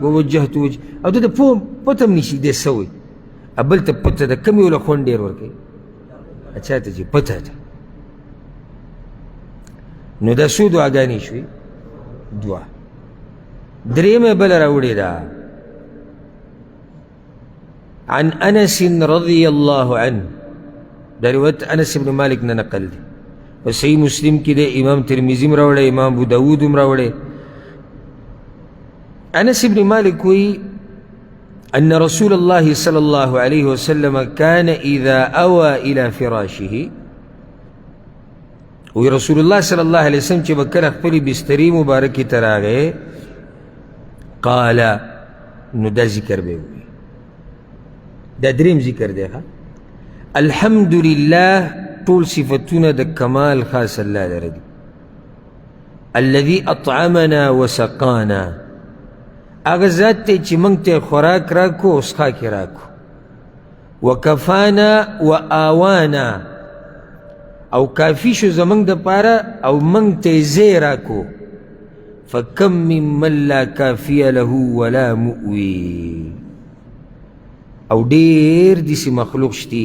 ووجهت وجه او د پته نشي دی څه وایي بل ته پته ده کم یو له خوند ډېر ورکوي اچھا ته چې پته ده نو دا څو دعاګانې شوې دعا درېیمه بله راوړې ده عن انس رضی الله عنه دا روایت انس بن مالک نه نقل دی په صحیح مسلم کې دی امام ترمذي م راوړی امام ابو داود م راوړی انس بن مالک وی ان رسول الله صلی الله علیه وسلم كان اذا اوى الى فراشه وی رسول الله صلی الله علیه وسلم چې به کله خپلې بسترې مبارکې ته راغی قال نو دا ذکر به وي دا دریم ذکر دی الحمد لله طول صفتونه د کمال خاص الله لره دي الذي اطعمنا وسقانا هغه ذات دی چې موږ ته خوراک راکو او څښاک یې راکو وکفانا وآوانا او کافي شو زموږ دپاره او موږ ته یې ځای راکو فکم ممن لا کافي له ولا مؤوي او ډېر داسې مخلوق شتي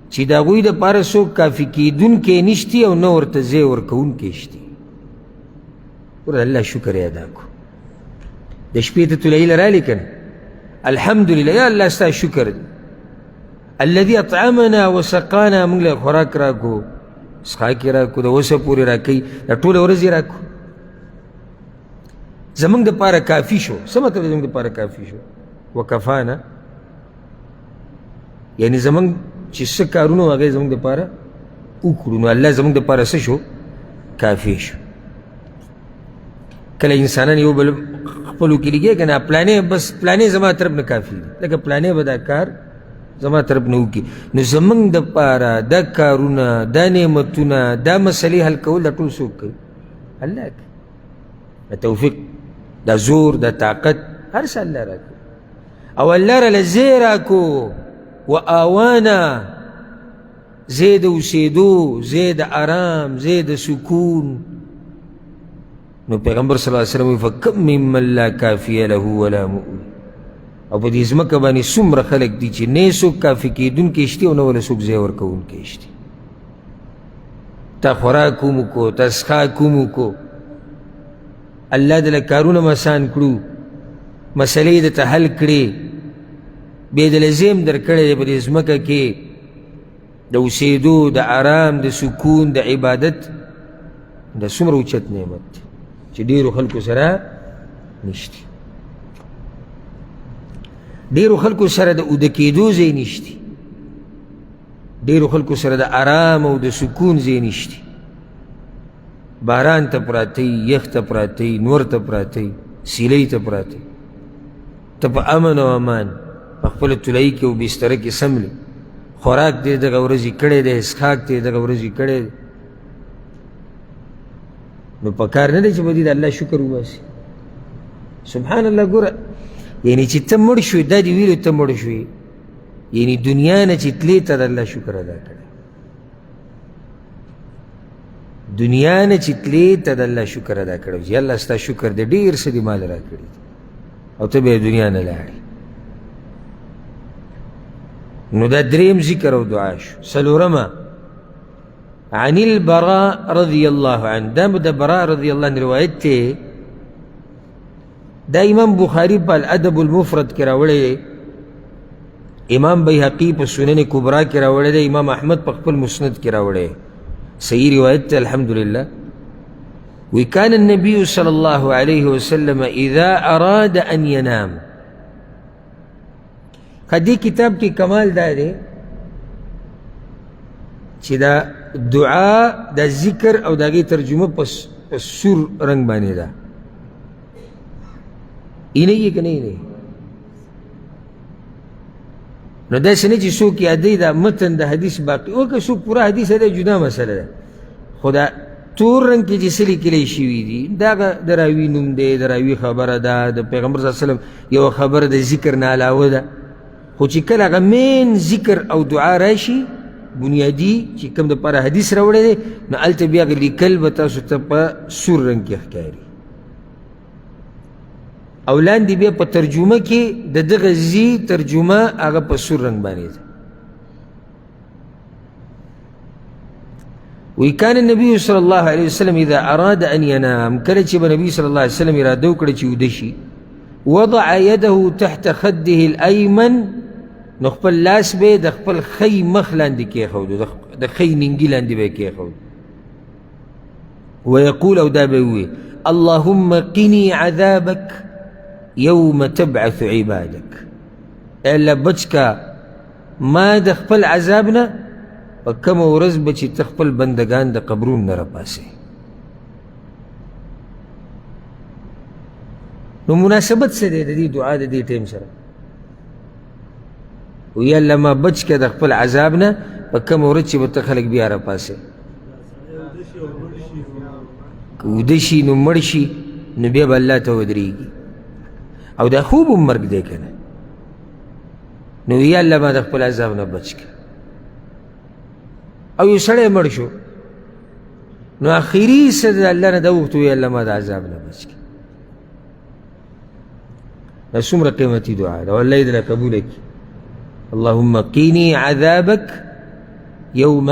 چې د هغوی دپاره څوک کافي کېدونکی نشتي او نه ورته ځای ورکوونکی شتي ګوره الله شکر یې ادا کړو د شپې ته تلهیله راغلې که نه الحمدلله یا الله ستا شکر دی الذي اطعمنا وسقانا موږ له خوراک راکو څښاک یې راکو د وسه پورې راکوي دا ټوله ورځ یې راکو زموږ دپاره کافي شو څه مطلب زموږ دپاره کافي شو وکفانا یعنی زموږ چې څه کارونه و هغه یې زموږ دپاره وکړو نو الله زموږ دپاره څه شو کافي شو کله انسانان یو بل خپلو کې لګي که نه پلانې بس پلانې زما طرف نه کافي دي لکه پلانې به دا کار زما طرف نه وکړي نو زموږ دپاره دا کارونه دا نعمتونه دا مسلې حل کول دا ټول څوک کوي الله کوي دا توفیق دا زور دا طاقت هر څه الله راکوي او الله راله ځای راکو وآوانا ځای د اوسېدو ځای د آرام ځای د سکون نو پیغمبر صلی الله علیه وسلم فکم ممن لا کافی له ولا مؤوی او په دې ځمکه باندې څومره خلک دي چې نه څوک کافي کېدونکی شتي او نه وله څوک ځای ورکوونکی شتي تا خوراک هم وکړو تا څښاک هم وکړو الله دله کارونه م اسان کړو مسلې درته حل کړې بیا دله ځای م درکړی دی په دې ځمکه کې د اوسېدو د آرام د سکون د عبادت دا څومره اوچت نعمت دی چې ډېرو خلکو سره نشتی ډېرو خلکو سره د اوده کېدو ځای نشتی ډېرو خلکو سره د آرام او د سکون ځای نشتی باران ته پراته یي یخ ته پراته یي نور ته پراته یي سیلۍ ته پراته یي ته په امن او امان په خپله تلایي کې او بستره کې سملې خوراک دې دغه ورځې کړی دی څښاک دې دغه ورځې کړی دی نو پکار نه دی چې به دې د الله شکر وباسي سبحان الله ګوره یعنی چې ته مړ شوې دا دې ویلو ته مړ شوې یعنی دنیا نه چې تلې ته د الله شکر ادا کړی دنیا نه چې تلې ته د الله شکر ادا کړی چې الله ستا شکر دې ډېر څه دې مال راکړي او ته بیا دنیا نه لاړې نو دا دریم ذکر او دعا شو څلورمه عن البراء رضی الله عنه دا د براء رضی الله عنه روایت دی دا امام بخاری په الادب المفرد کې راوړی امام بیهقی په سنن کبرا کې راوړی دی امام احمد په خپل مسند کې راوړی صحیح روایت دی الحمدلله وكان النبي صلى الله عليه وسلم إذا أراد أن ينام قدی کتاب کی کمال دا دی چې دا دعا دا ذکر او داغی ترجمه پس سور رنگ باندې ده اینه یې که نه اینه نو داسې نه چې څوک یادوي دا متن د حدیث باقي او که څوک پوره حدیث دی جدا مسله ده خو دا تور رنګ کې چې څه لیکلی شوي دي دا د راوي نوم دی د راوي خبره ده د پیغمبر صلی الله علیه وسلم یوه خبره د ذکر نه علاوه ده خو چې کله هغه مین ذکر او دعا راشي بنیادي چې کوم دپاره حدیث راوړی دی نو هلته بیا هغه لیکل به تاسو ته په سور رنګ کې ښکاري او لاندې بیا په ترجمه کې د دغه زی ترجمه هغه په سور رنګ باندې ده. وی کان النبي صلی الله علیه وسلم اذا اراد ان ينام، کله چې به نبی صلی الله علیه وسلم اراده وکړه چې ویده شي، وضع يده تحت خده الایمن، نو خپل لاس به د خپل خی مخ لاندې کېښود، د خی ننګي لاندې به یې کېښود، ویقول او دا به ووی اللهم قني عذابك يوم تبعث عبادك، اے الله بچ کا ما د خپل عذاب نه په کومه ورځ به چې ته خپل بندګان د قبرونو نه راپاسې. نو مناسبت څه دی د دې دعا د دې ټیم سره؟ وی الله ما بچ که د خپل عذاب نه په کومه ورځ چې به ته خلک بیا راپاسې. که وده شي نو مړ شي نو بیا به الله ته ودرېږي، او دا خوب هم مرګ دی که نه. نو یا الله ما د خپل عذاب نه بچ که. او یو سړی مړ شو نو آخري څه د الله نه دا وغوښتو یا الله ما د عذاب نه بچ که. دا څومره قیمتي دعا ده، والله دې له قبوله کړي. اللهم قیني عذابک یوم